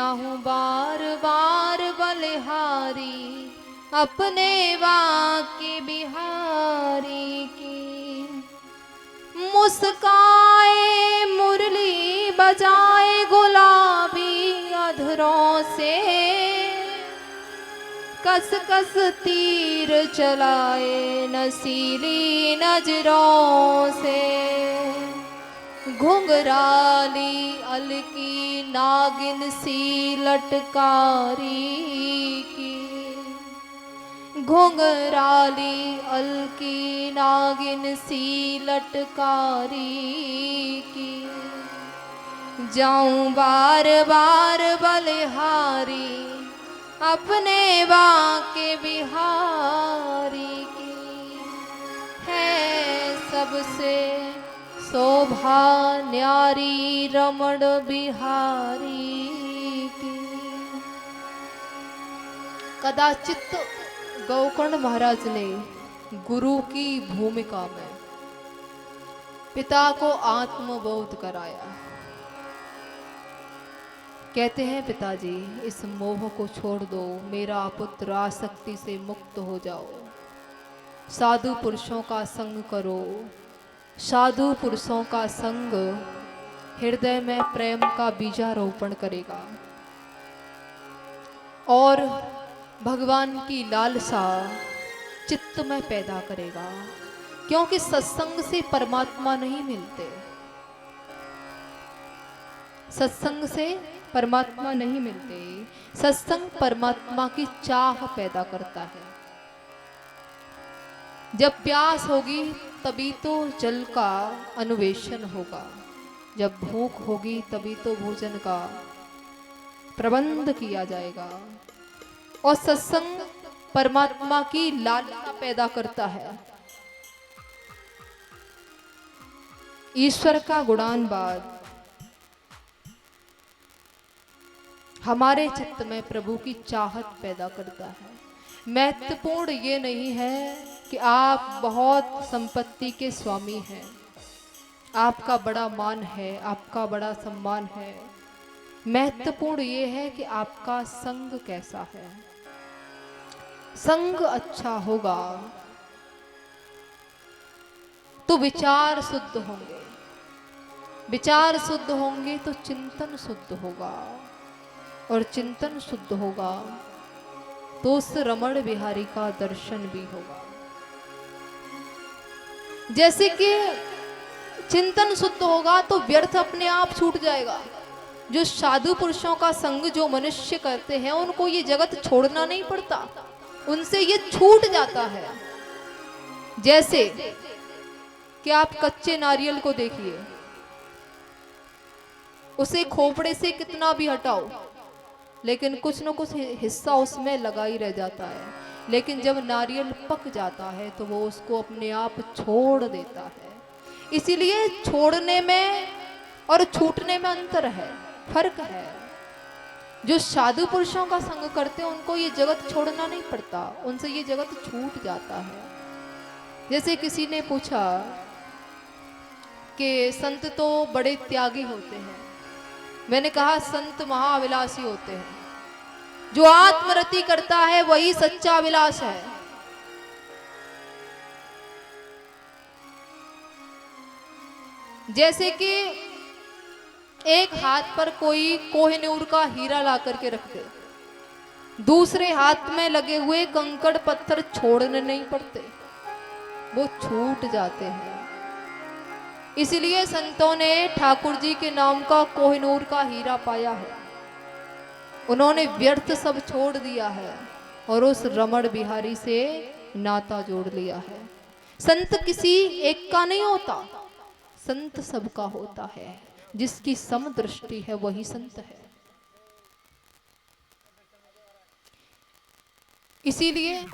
जाहूं बार बार बलिहारी, अपने वाके बिहारी की। मुस्काए मुरली बजाए गुलाबी अधरों से, कस कस तीर चलाए नसीली नजरों से। घुंघराली अलकी नागिन सी लटकारी की, घुंघराली अलकी नागिन सी लटकारी की। जाऊं बार बार बलिहारी, अपने वाके बिहारी की। है सबसे शोभा न्यारी रमण बिहारी की। कदाचित गौकर्ण महाराज ने गुरु की भूमिका में पिता को आत्मबोध कराया। कहते हैं पिताजी इस मोह को छोड़ दो, मेरा पुत्र आसक्ति से मुक्त हो जाओ, साधु पुरुषों का संग करो। साधु पुरुषों का संग हृदय में प्रेम का बीजारोपण करेगा और भगवान की लालसा चित्त में पैदा करेगा। क्योंकि सत्संग से परमात्मा नहीं मिलते, सत्संग से परमात्मा नहीं मिलते। सत्संग परमात्मा की चाह पैदा करता है। जब प्यास होगी तभी तो जल का अन्वेषण होगा, जब भूख होगी तभी तो भोजन का प्रबंध किया जाएगा। और सत्संग परमात्मा की लालसा पैदा करता है। ईश्वर का गुणानुवाद हमारे चित्त में प्रभु की चाहत पैदा करता है। महत्वपूर्ण ये नहीं है कि आप बहुत संपत्ति के स्वामी हैं, आपका बड़ा मान है, आपका बड़ा सम्मान है। महत्वपूर्ण ये है कि आपका संग कैसा है। संग अच्छा होगा तो विचार शुद्ध होंगे, विचार शुद्ध होंगे तो चिंतन शुद्ध होगा, और चिंतन शुद्ध होगा तो उस रमण बिहारी का दर्शन भी होगा। जैसे कि चिंतन शुद्ध होगा तो व्यर्थ अपने आप छूट जाएगा। जो साधु पुरुषों का संग जो मनुष्य करते हैं उनको ये जगत छोड़ना नहीं पड़ता, उनसे ये छूट जाता है। जैसे कि आप कच्चे नारियल को देखिए, उसे खोपड़े से कितना भी हटाओ लेकिन कुछ न कुछ हिस्सा उसमें लगा ही रह जाता है। लेकिन जब नारियल पक जाता है तो वो उसको अपने आप छोड़ देता है। इसीलिए छोड़ने में और छूटने में अंतर है, फर्क है। जो साधु पुरुषों का संग करते हैं उनको ये जगत छोड़ना नहीं पड़ता, उनसे ये जगत छूट जाता है। जैसे किसी ने पूछा कि संत तो बड़े त्यागी होते हैं। मैंने कहा संत महाविलासी होते हैं। जो आत्मरति करता है वही सच्चा विलास है। जैसे कि एक हाथ पर कोई कोहिनूर का हीरा ला करके रख दे, दूसरे हाथ में लगे हुए कंकड़ पत्थर छोड़ने नहीं पड़ते, वो छूट जाते हैं। इसलिए संतों ने ठाकुर जी के नाम का कोहिनूर का हीरा पाया है। उन्होंने व्यर्थ सब छोड़ दिया है और उस रमण बिहारी से नाता जोड़ लिया है। संत किसी एक का नहीं होता, संत सबका होता है। जिसकी समदृष्टि है वही संत है। इसीलिए